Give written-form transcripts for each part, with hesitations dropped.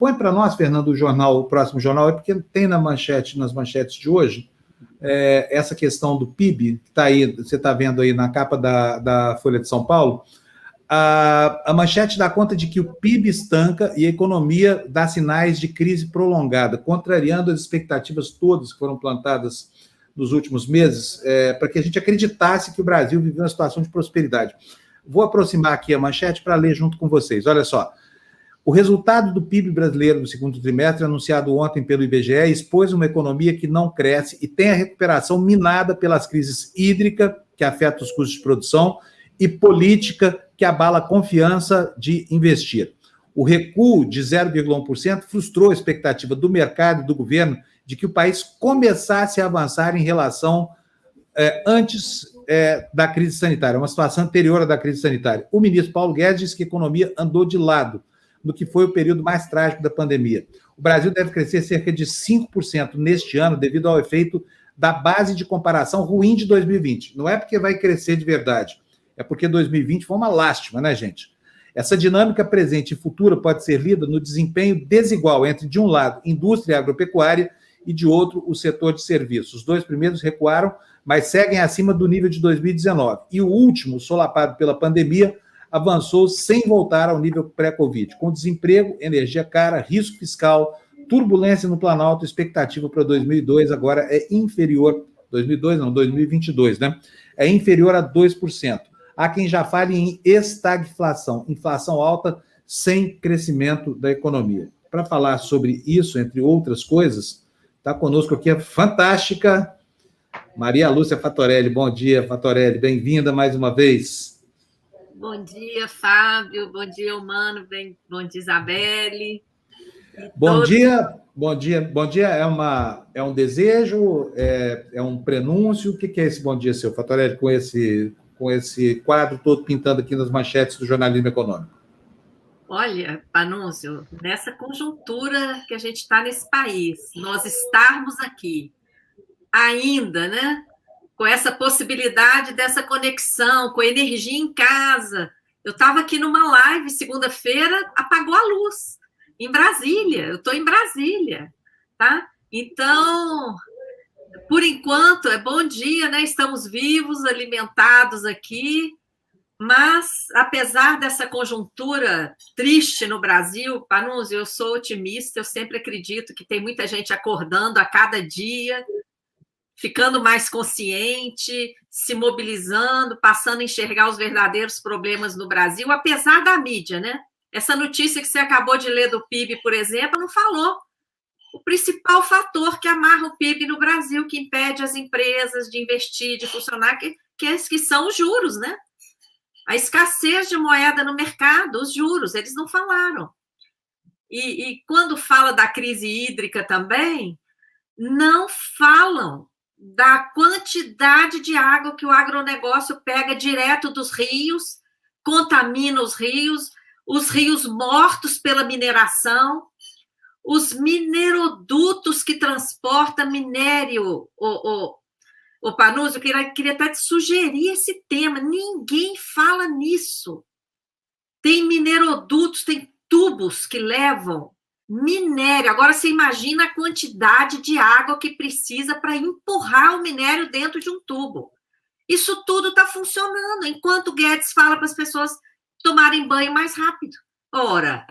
Põe para nós, Fernando, o próximo jornal, é porque tem nas manchetes de hoje, essa questão do PIB, que está aí, você está vendo aí na capa da Folha de São Paulo. A manchete dá conta de que o PIB estanca e a economia dá sinais de crise prolongada, contrariando as expectativas todas que foram plantadas nos últimos meses, para que a gente acreditasse que o Brasil vivia uma situação de prosperidade. Vou aproximar aqui a manchete para ler junto com vocês. Olha só. O resultado do PIB brasileiro do segundo trimestre, anunciado ontem pelo IBGE, expôs uma economia que não cresce e tem a recuperação minada pelas crises hídrica, que afeta os custos de produção, e política, que abala a confiança de investir. O recuo de 0,1% frustrou a expectativa do mercado e do governo de que o país começasse a avançar em relação antes da crise sanitária, uma situação anterior à da crise sanitária. O ministro Paulo Guedes disse que a economia andou de lado no que foi o período mais trágico da pandemia. O Brasil deve crescer cerca de 5% neste ano devido ao efeito da base de comparação ruim de 2020. Não é porque vai crescer de verdade, é porque 2020 foi uma lástima, né, gente? Essa dinâmica presente e futura pode ser lida no desempenho desigual entre, de um lado, indústria e agropecuária e, de outro, o setor de serviços. Os dois primeiros recuaram, mas seguem acima do nível de 2019. E o último, solapado pela pandemia, avançou sem voltar ao nível pré-Covid, com desemprego, energia cara, risco fiscal, turbulência no Planalto, expectativa para 2022 agora é inferior, 2022, né? É inferior a 2%. Há quem já fale em estagflação, inflação alta sem crescimento da economia. Para falar sobre isso, entre outras coisas, está conosco aqui a fantástica Maria Lúcia Fatorelli. Bom dia, Fatorelli, bem-vinda mais uma vez. Bom dia, Fábio. Bom dia, Humano. Bom dia, Isabelle. Bom dia é um desejo, é um prenúncio? O que é esse bom dia seu, Fatorelli, com esse quadro todo pintando aqui nas manchetes do jornalismo econômico? Olha, Panúncio, nessa conjuntura que a gente está nesse país, nós estarmos aqui ainda, né? Com essa possibilidade dessa conexão, com energia em casa. Eu estava aqui numa live segunda-feira, apagou a luz, em Brasília. Eu estou em Brasília, tá? Então, por enquanto, é bom dia, né? Estamos vivos, alimentados aqui, mas, apesar dessa conjuntura triste no Brasil, Panúncio, eu sou otimista, eu sempre acredito que tem muita gente acordando a cada dia, ficando mais consciente, se mobilizando, passando a enxergar os verdadeiros problemas no Brasil, apesar da mídia, né? Essa notícia que você acabou de ler do PIB, por exemplo, não falou o principal fator que amarra o PIB no Brasil, que impede as empresas de investir, de funcionar, que são os juros, né? A escassez de moeda no mercado, os juros, eles não falaram. E quando fala da crise hídrica também, não falam da quantidade de água que o agronegócio pega direto dos rios, contamina os rios mortos pela mineração, os minerodutos que transportam minério. O Panúzio, eu queria até te sugerir esse tema. Ninguém fala nisso. Tem minerodutos, tem tubos que levam minério. Agora, você imagina a quantidade de água que precisa para empurrar o minério dentro de um tubo. Isso tudo está funcionando, enquanto o Guedes fala para as pessoas tomarem banho mais rápido. Ora,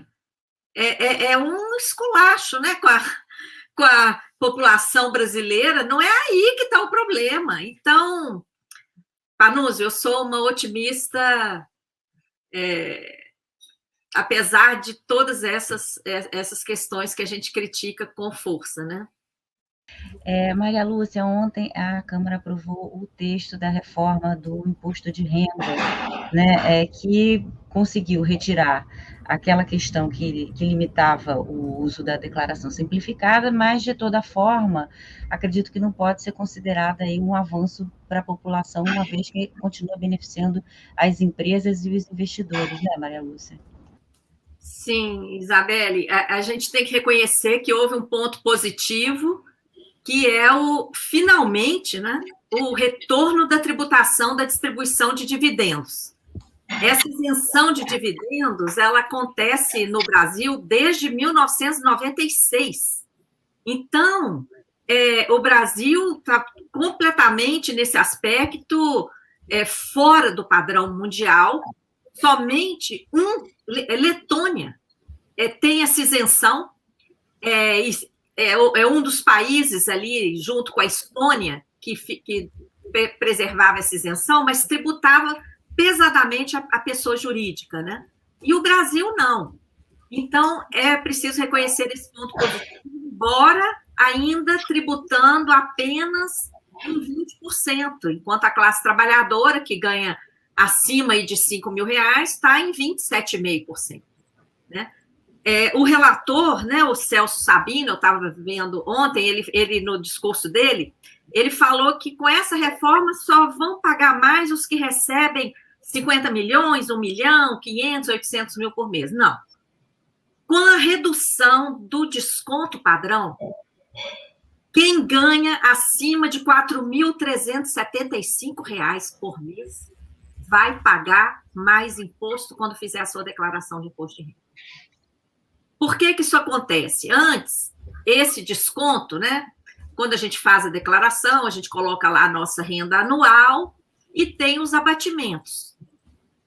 é um esculacho, né, com a população brasileira. Não é aí que está o problema. Então, Panúzio, eu sou uma otimista, apesar de todas essas questões que a gente critica com força, né? Maria Lúcia, ontem a Câmara aprovou o texto da reforma do imposto de renda, né, que conseguiu retirar aquela questão que limitava o uso da declaração simplificada, mas, de toda forma, acredito que não pode ser considerada aí um avanço para a população, uma vez que continua beneficiando as empresas e os investidores, né, Maria Lúcia? Sim, Isabelle, a gente tem que reconhecer que houve um ponto positivo, que é finalmente, né, o retorno da tributação da distribuição de dividendos. Essa isenção de dividendos, ela acontece no Brasil desde 1996. Então, o Brasil está completamente nesse aspecto fora do padrão mundial. Somente Letônia tem essa isenção. É um dos países ali, junto com a Estônia, que preservava essa isenção, mas tributava pesadamente a pessoa jurídica, né? E o Brasil não. Então, é preciso reconhecer esse ponto positivo, embora ainda tributando apenas em 20%, enquanto a classe trabalhadora, que ganha acima de R$5.000, está em 27,5%. Né? O relator, né, o Celso Sabino, eu estava vendo ontem, ele no discurso dele, ele falou que com essa reforma só vão pagar mais os que recebem 50 milhões, 1 milhão, 500, 800 mil por mês. Não. Com a redução do desconto padrão, quem ganha acima de R$ 4.375 por mês vai pagar mais imposto quando fizer a sua declaração de imposto de renda. Por que isso acontece? Antes, esse desconto, né? Quando a gente faz a declaração, a gente coloca lá a nossa renda anual e tem os abatimentos.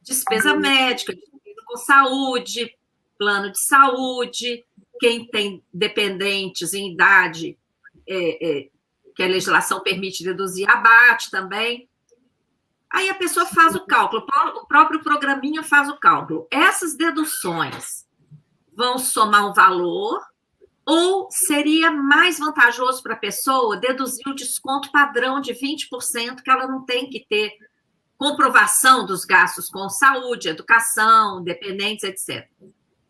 Despesa médica, despesa com saúde, plano de saúde, quem tem dependentes em idade, que a legislação permite deduzir, abate também. Aí a pessoa faz o cálculo, o próprio programinha faz o cálculo. Essas deduções vão somar um valor ou seria mais vantajoso para a pessoa deduzir o desconto padrão de 20%, que ela não tem que ter comprovação dos gastos com saúde, educação, dependentes, etc.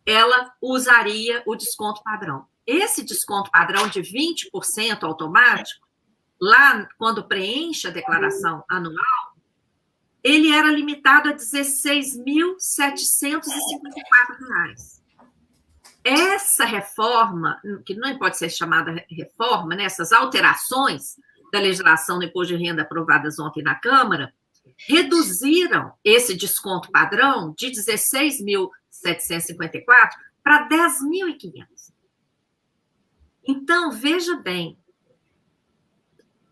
Ela usaria o desconto padrão. Esse desconto padrão de 20% automático, lá quando preenche a declaração anual, ele era limitado a R$ 16.754. Essa reforma, que não pode ser chamada reforma, né, essas alterações da legislação do imposto de renda aprovadas ontem na Câmara, reduziram esse desconto padrão de 16.754 para 10.500. Então, veja bem,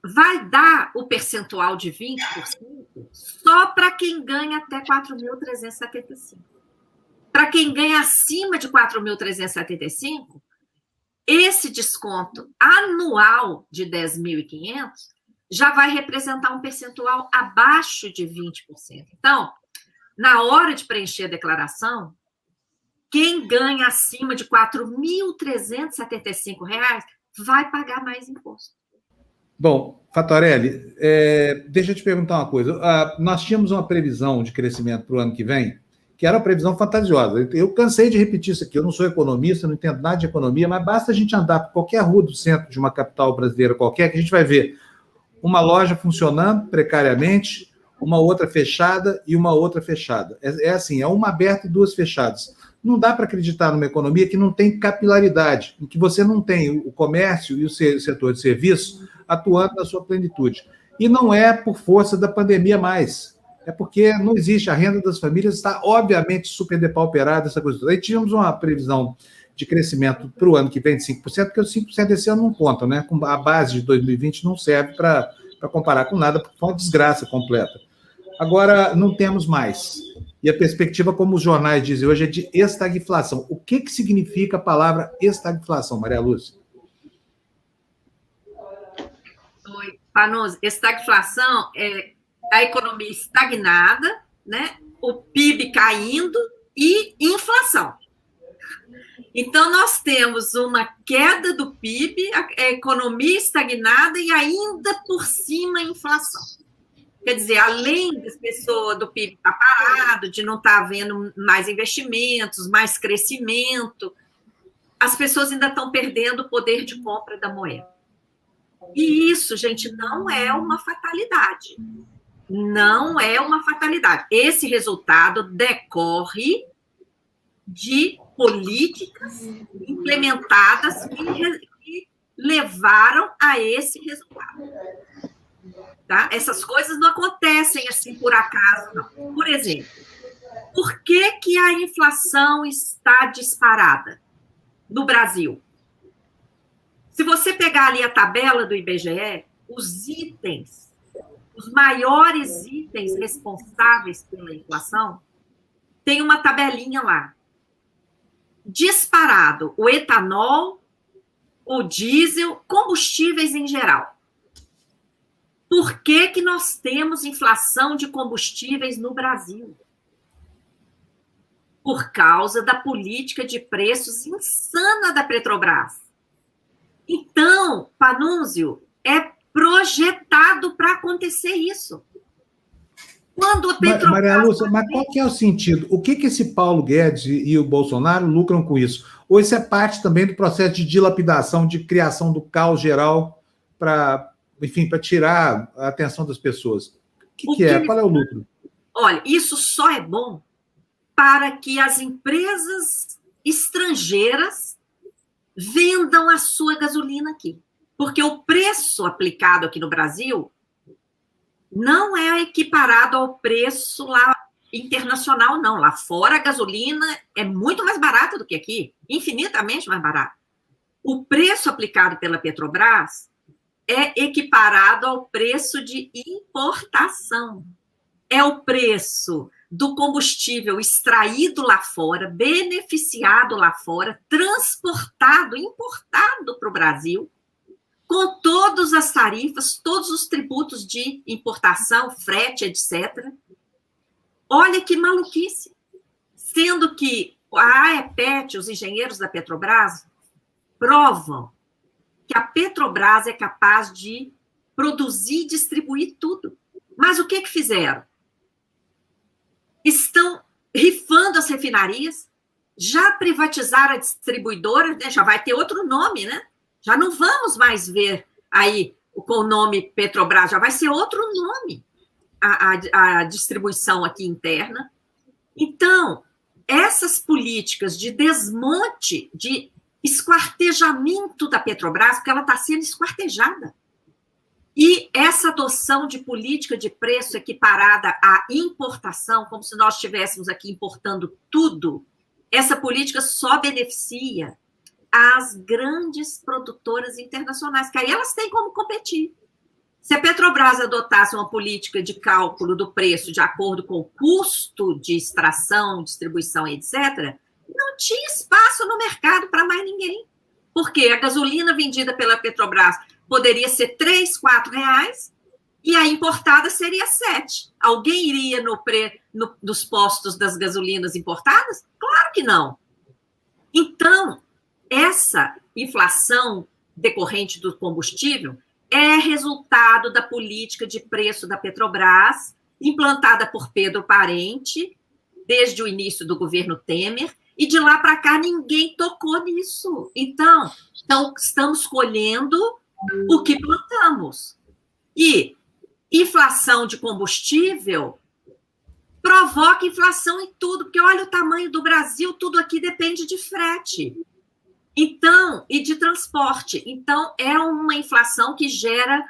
vai dar o percentual de 20% só para quem ganha até 4.375. Para quem ganha acima de 4.375, esse desconto anual de 10.500 já vai representar um percentual abaixo de 20%. Então, na hora de preencher a declaração, quem ganha acima de R$ 4.375 vai pagar mais imposto. Bom, Fatorelli, deixa eu te perguntar uma coisa. Nós tínhamos uma previsão de crescimento para o ano que vem, que era uma previsão fantasiosa. Eu cansei de repetir isso aqui. Eu não sou economista, não entendo nada de economia, mas basta a gente andar por qualquer rua do centro de uma capital brasileira qualquer, que a gente vai ver uma loja funcionando precariamente, uma outra fechada e uma outra fechada. Assim, é uma aberta e duas fechadas. Não dá para acreditar numa economia que não tem capilaridade, em que você não tem o comércio e o setor de serviços atuando na sua plenitude. E não é por força da pandemia mais. É porque não existe. A renda das famílias está, obviamente, super depauperada, essa coisa toda. Aí tínhamos uma previsão de crescimento para o ano que vem de 5%, porque os 5% desse ano não contam, né? A base de 2020 não serve para comparar com nada, porque foi uma desgraça completa. Agora, não temos mais. E a perspectiva, como os jornais dizem hoje, é de estagflação. O que significa a palavra estagflação, Maria Lúcia? Oi, Panoso. Estagflação é a economia estagnada, né? O PIB caindo e inflação. Então, nós temos uma queda do PIB, a economia estagnada e ainda por cima a inflação. Quer dizer, além das pessoas do PIB estar parado, de não estar havendo mais investimentos, mais crescimento, as pessoas ainda estão perdendo o poder de compra da moeda. E isso, gente, não é uma fatalidade. Não é uma fatalidade. Esse resultado decorre de políticas implementadas que levaram a esse resultado. Tá? Essas coisas não acontecem assim por acaso, não. Por exemplo, Por que que a inflação está disparada no Brasil? Se você pegar ali a tabela do IBGE, os itens, os maiores itens responsáveis pela inflação, tem uma tabelinha lá. Disparado, o etanol, o diesel, combustíveis em geral. Por que que nós temos inflação de combustíveis no Brasil? Por causa da política de preços insana da Petrobras. Então, Panunzio, é projetado para acontecer isso. Quando a Petrobras... Maria Lúcia, mas qual que é o sentido? O que esse Paulo Guedes e o Bolsonaro lucram com isso? Ou isso é parte também do processo de dilapidação, de criação do caos geral para, enfim, para tirar a atenção das pessoas? O que é? Qual é o lucro? Olha, isso só é bom para que as empresas estrangeiras vendam a sua gasolina aqui. Porque o preço aplicado aqui no Brasil não é equiparado ao preço lá internacional, não. Lá fora, a gasolina é muito mais barata do que aqui, infinitamente mais barata. O preço aplicado pela Petrobras é equiparado ao preço de importação. É o preço do combustível extraído lá fora, beneficiado lá fora, transportado, importado para o Brasil, com todas as tarifas, todos os tributos de importação, frete, etc. Olha que maluquice. Sendo que a AEPET, os engenheiros da Petrobras, provam que a Petrobras é capaz de produzir e distribuir tudo. Mas o que fizeram? Estão rifando as refinarias, já privatizaram a distribuidora, né? Já vai ter outro nome, né? Já não vamos mais ver aí com o nome Petrobras, já vai ser outro nome a distribuição aqui interna. Então, essas políticas de desmonte, de esquartejamento da Petrobras, porque ela está sendo esquartejada, e essa adoção de política de preço equiparada à importação, como se nós estivéssemos aqui importando tudo, essa política só beneficia as grandes produtoras internacionais, que aí elas têm como competir. Se a Petrobras adotasse uma política de cálculo do preço de acordo com o custo de extração, distribuição, etc., não tinha espaço no mercado para mais ninguém. Porque a gasolina vendida pela Petrobras poderia ser R$ 3, R$ 4, e a importada seria 7. Alguém iria nos postos das gasolinas importadas? Claro que não. Então, essa inflação decorrente do combustível é resultado da política de preço da Petrobras, implantada por Pedro Parente, desde o início do governo Temer, e de lá para cá ninguém tocou nisso. Então, estamos colhendo o que plantamos. E inflação de combustível provoca inflação em tudo, porque olha o tamanho do Brasil, tudo aqui depende de frete. Então, e de transporte. Então, é uma inflação que gera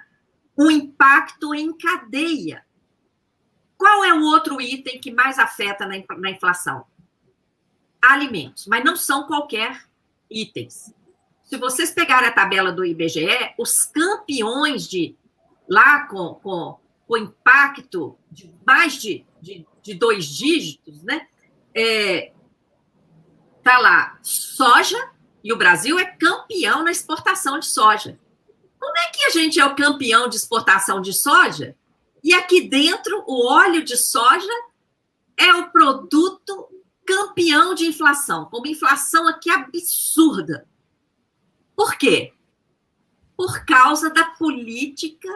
um impacto em cadeia. Qual é o outro item que mais afeta na inflação? Alimentos, mas não são qualquer itens. Se vocês pegarem a tabela do IBGE, os campeões lá com impacto de mais de 2 dígitos, né? Tá lá, soja, e o Brasil é campeão na exportação de soja. Como é que a gente é o campeão de exportação de soja? E aqui dentro, o óleo de soja é o produto campeão de inflação, com uma inflação aqui absurda. Por quê? Por causa da política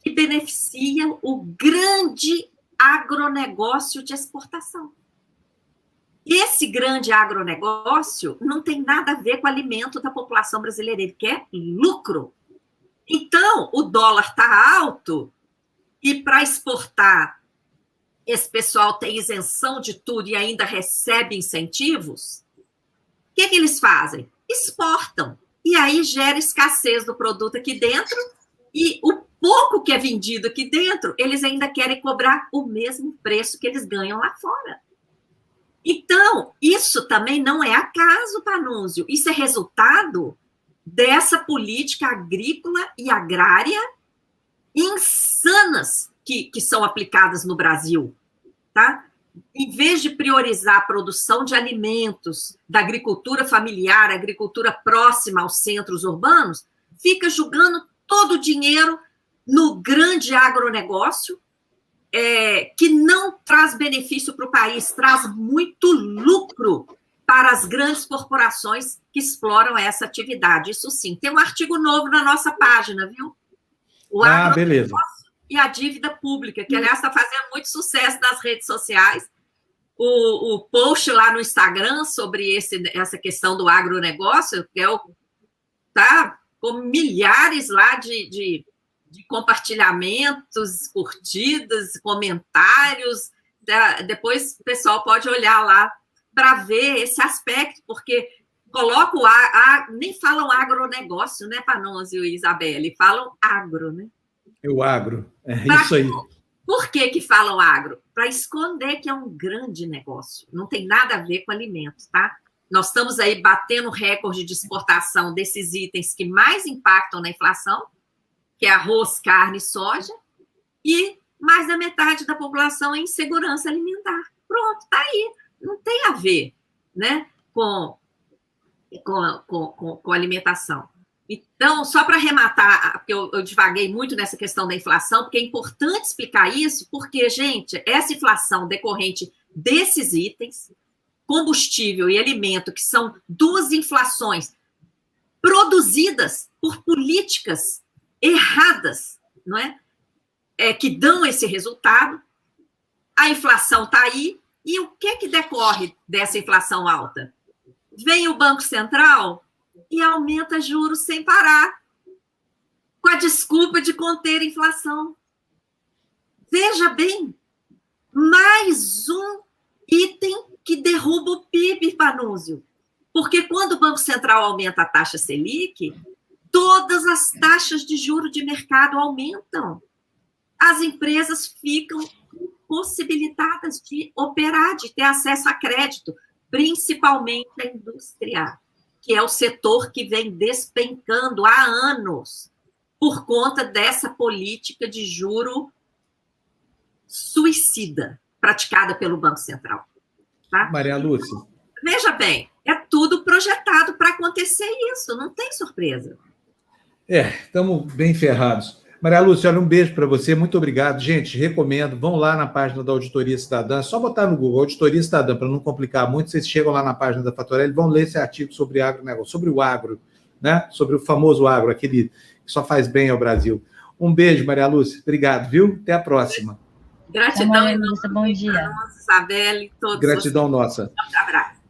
que beneficia o grande agronegócio de exportação. Esse grande agronegócio não tem nada a ver com o alimento da população brasileira, ele quer lucro. Então, o dólar está alto e para exportar, esse pessoal tem isenção de tudo e ainda recebe incentivos. O que eles fazem? Exportam. E aí gera escassez do produto aqui dentro e o pouco que é vendido aqui dentro, eles ainda querem cobrar o mesmo preço que eles ganham lá fora. Então, isso também não é acaso, Panúzio. Isso é resultado dessa política agrícola e agrária insanas que são aplicadas no Brasil, tá? Em vez de priorizar a produção de alimentos, da agricultura familiar, agricultura próxima aos centros urbanos, fica jogando todo o dinheiro no grande agronegócio, que não traz benefício para o país, traz muito lucro para as grandes corporações que exploram essa atividade. Isso sim. Tem um artigo novo na nossa página, viu? O beleza. E a dívida pública, que, aliás, está fazendo muito sucesso nas redes sociais. O post lá no Instagram sobre essa questão do agronegócio, que tá com milhares lá de compartilhamentos, curtidas, comentários. Depois o pessoal pode olhar lá para ver esse aspecto, porque coloca nem falam agronegócio, né, Panúzio e Isabelle? Falam agro, né? O agro, isso aí. Por que falam agro? Para esconder que é um grande negócio. Não tem nada a ver com alimentos, tá? Nós estamos aí batendo recorde de exportação desses itens que mais impactam na inflação, que é arroz, carne e soja, e mais da metade da população em insegurança alimentar. Pronto, está aí. Não tem a ver, né, com alimentação. Então, só para arrematar, porque eu divaguei muito nessa questão da inflação, porque é importante explicar isso, porque, gente, essa inflação decorrente desses itens, combustível e alimento, que são duas inflações produzidas por políticas erradas, não é? Que dão esse resultado. A inflação está aí, e o que decorre dessa inflação alta? Vem o Banco Central e aumenta juros sem parar, com a desculpa de conter a inflação. Veja bem, mais um item que derruba o PIB, Panúzio. Porque quando o Banco Central aumenta a taxa Selic, todas as taxas de juros de mercado aumentam. As empresas ficam possibilitadas de operar, de ter acesso a crédito, principalmente a indústria, que é o setor que vem despencando há anos por conta dessa política de juro suicida praticada pelo Banco Central. Tá? Maria Lúcia. Veja bem, é tudo projetado para acontecer isso, não tem surpresa. Estamos bem ferrados. Maria Lúcia, olha, um beijo para você, muito obrigado. Gente, recomendo, vão lá na página da Auditoria Cidadã, só botar no Google, Auditoria Cidadã, para não complicar muito, vocês chegam lá na página da Fatorelli, vão ler esse artigo sobre agronegócio, sobre o agro, né? Sobre o famoso agro, aquele que só faz bem ao Brasil. Um beijo, Maria Lúcia, obrigado, viu? Até a próxima. Gratidão, Maria Lúcia, bom dia. Isabelle, todos. Gratidão nossa. Um abraço.